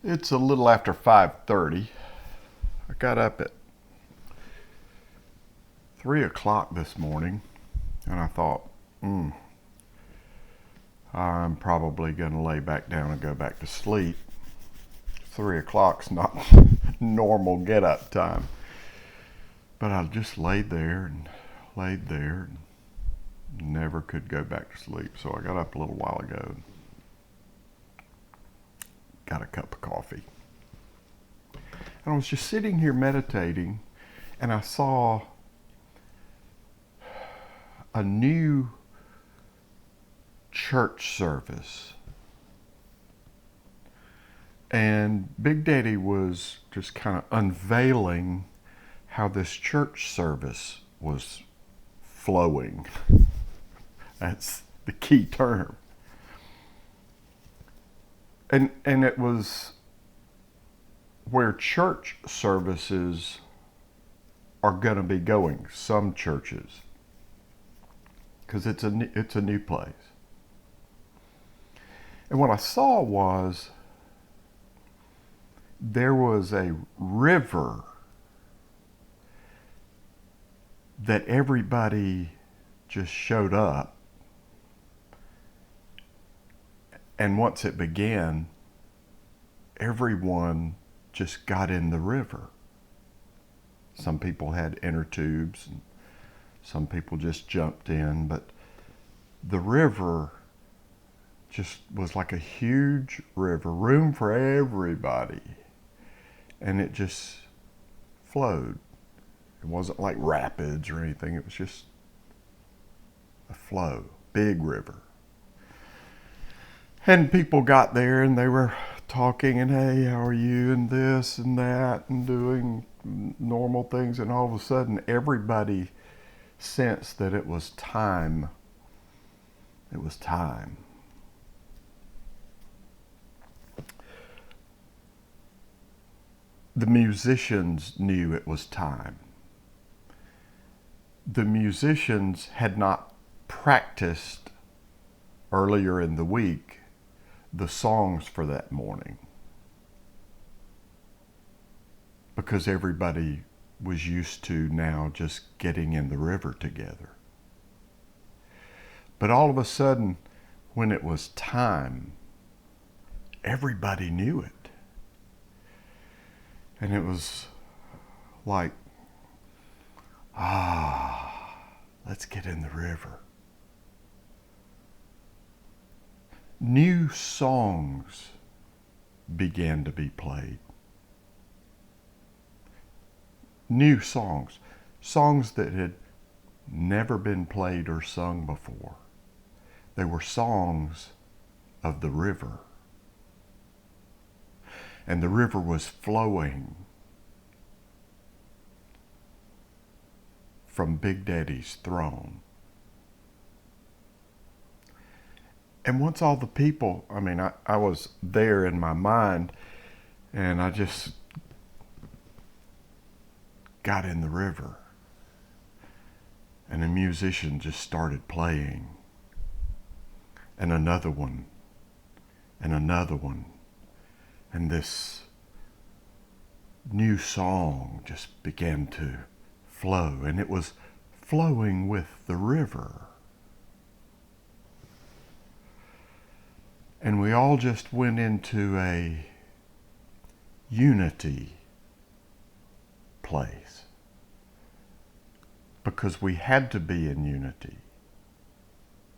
It's a little after 5:30. I got up at 3 o'clock this morning and I thought, I'm probably going to lay back down and go back to sleep. 3 o'clock's not normal get up time. But I just laid there and never could go back to sleep. So I got up a little while ago, got a cup of coffee. And I was just sitting here meditating and I saw a new church service. And Big Daddy was just kind of unveiling how this church service was flowing. That's the key term. And it was where church services are going to be going, some churches, because it's a new place. And what I saw was there was a river that everybody just showed up, and once it began, everyone just got in the river. Some people had inner tubes and some people just jumped in, but the river just was like a huge river, room for everybody, and it just flowed. It wasn't like rapids or anything, it was just a flow, big river. And people got there and they were talking and, hey, how are you, and this and that, and doing normal things, and all of a sudden everybody sensed that it was time. It was time. The musicians knew it was time. The musicians had not practiced earlier in the week the songs for that morning because everybody was used to now just getting in the river together. But all of a sudden, when it was time, everybody knew it. And it was like, let's get in the river. New songs began to be played. New songs. Songs that had never been played or sung before. They were songs of the river. And the river was flowing from Big Daddy's throne. And once all the people, I was there in my mind, and I just got in the river. And a musician just started playing. And another one, and another one. And this new song just began to flow, and it was flowing with the river. And we all just went into a unity place because we had to be in unity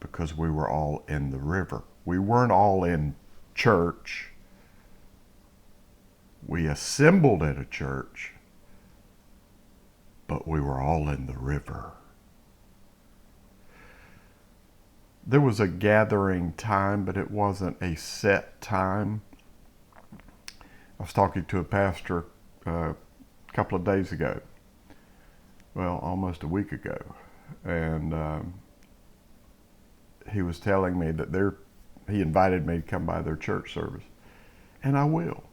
because we were all in the river. We weren't all in church. We assembled at a church, but we were all in the river. There was a gathering time, but it wasn't a set time. I was talking to a pastor a couple of days ago. Well, almost a week ago. And he was telling me that he invited me to come by their church service. And I will.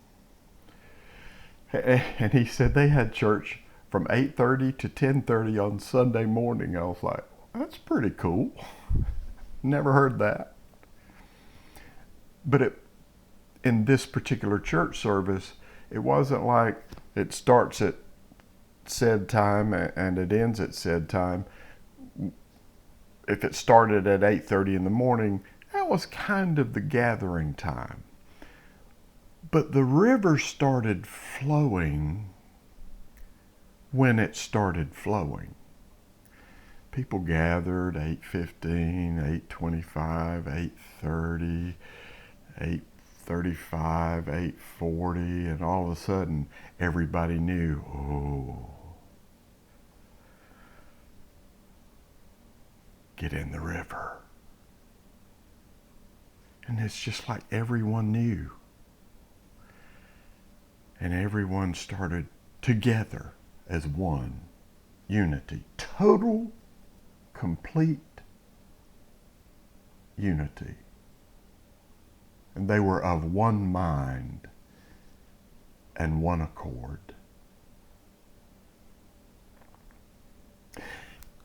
And he said they had church from 8:30 to 10:30 on Sunday morning. I was like, that's pretty cool. Never heard that. But in this particular church service, it wasn't like it starts at said time and it ends at said time. If it started at 8:30 in the morning, that was kind of the gathering time. But the river started flowing when it started flowing. People gathered 8:15, 8:25, 8:30, 8:35, 8:40, and all of a sudden everybody knew, oh, get in the river. And it's just like everyone knew. And everyone started together as one. Unity. Total, complete unity. And they were of one mind and one accord.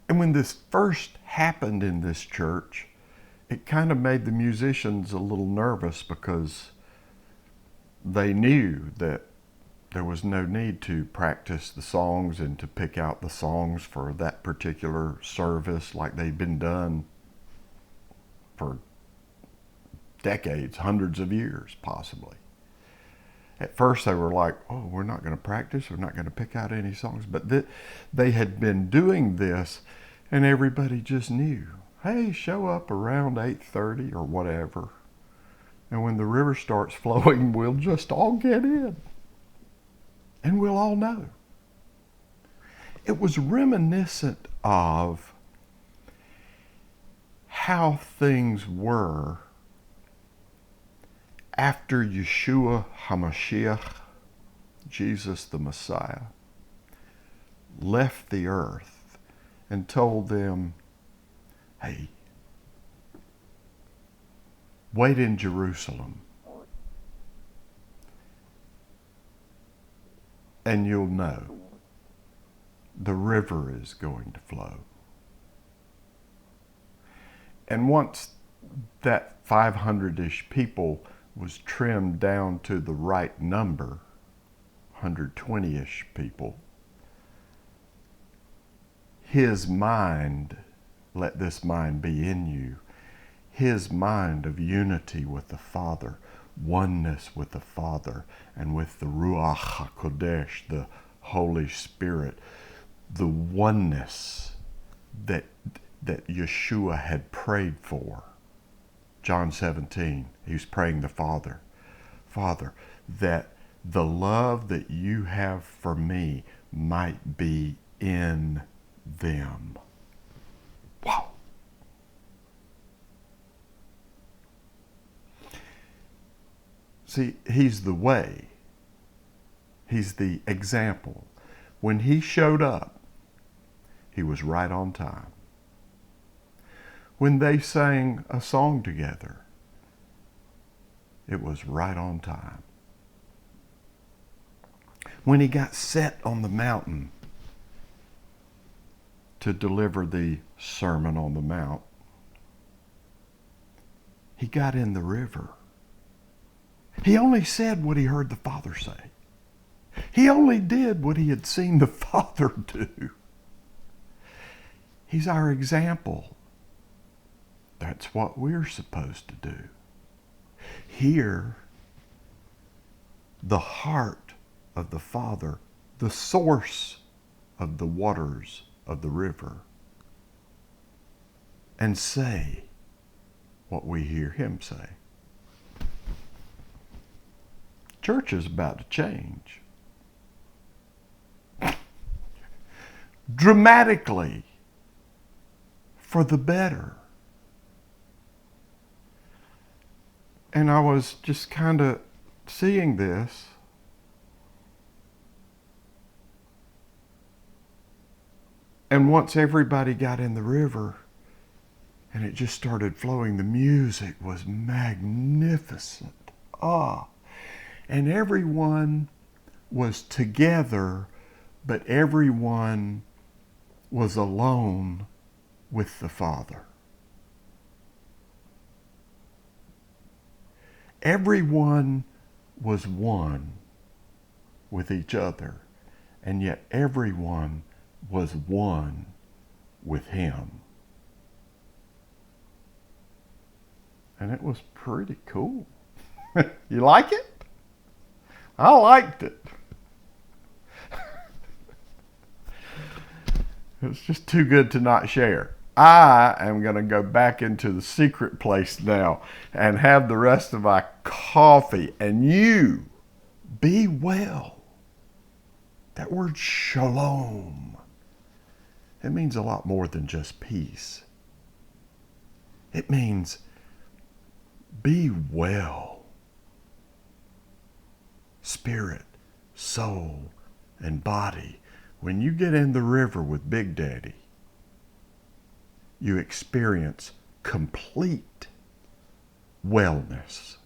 And when this first happened in this church, it kind of made the musicians a little nervous because they knew that there was no need to practice the songs and to pick out the songs for that particular service like they'd been done for decades, hundreds of years possibly. At first they were like, oh, we're not going to practice, we're not going to pick out any songs. But they had been doing this and everybody just knew, hey, show up around 8:30 or whatever. And when the river starts flowing, we'll just all get in. And we'll all know. It was reminiscent of how things were after Yeshua HaMashiach, Jesus the Messiah, left the earth and told them, hey, wait in Jerusalem and you'll know the river is going to flow. And once that 500-ish people was trimmed down to the right number, 120-ish people, his mind, let this mind be in you, his mind of unity with the Father, oneness with the Father and with the Ruach HaKodesh, the Holy Spirit, the oneness that Yeshua had prayed for. John 17, he was praying the Father, Father, that the love that you have for me might be in them. Wow. See, he's the way. He's the example. When he showed up, he was right on time. When they sang a song together, it was right on time. When he got set on the mountain to deliver the Sermon on the Mount, he got in the river. He only said what he heard the Father say. He only did what he had seen the Father do. He's our example. That's what we're supposed to do. Hear the heart of the Father, the source of the waters of the river, and say what we hear him say. Church is about to change. Dramatically, for the better. And I was just kind of seeing this. And once everybody got in the river and it just started flowing, the music was magnificent. And everyone was together, but everyone was alone with the Father. Everyone was one with each other, and yet everyone was one with him. And it was pretty cool. You like it? I liked it. It's just too good to not share. I am going to go back into the secret place now and have the rest of my coffee. And you, be well. That word shalom, it means a lot more than just peace. It means be well. Spirit, soul, and body. When you get in the river with Big Daddy, you experience complete wellness.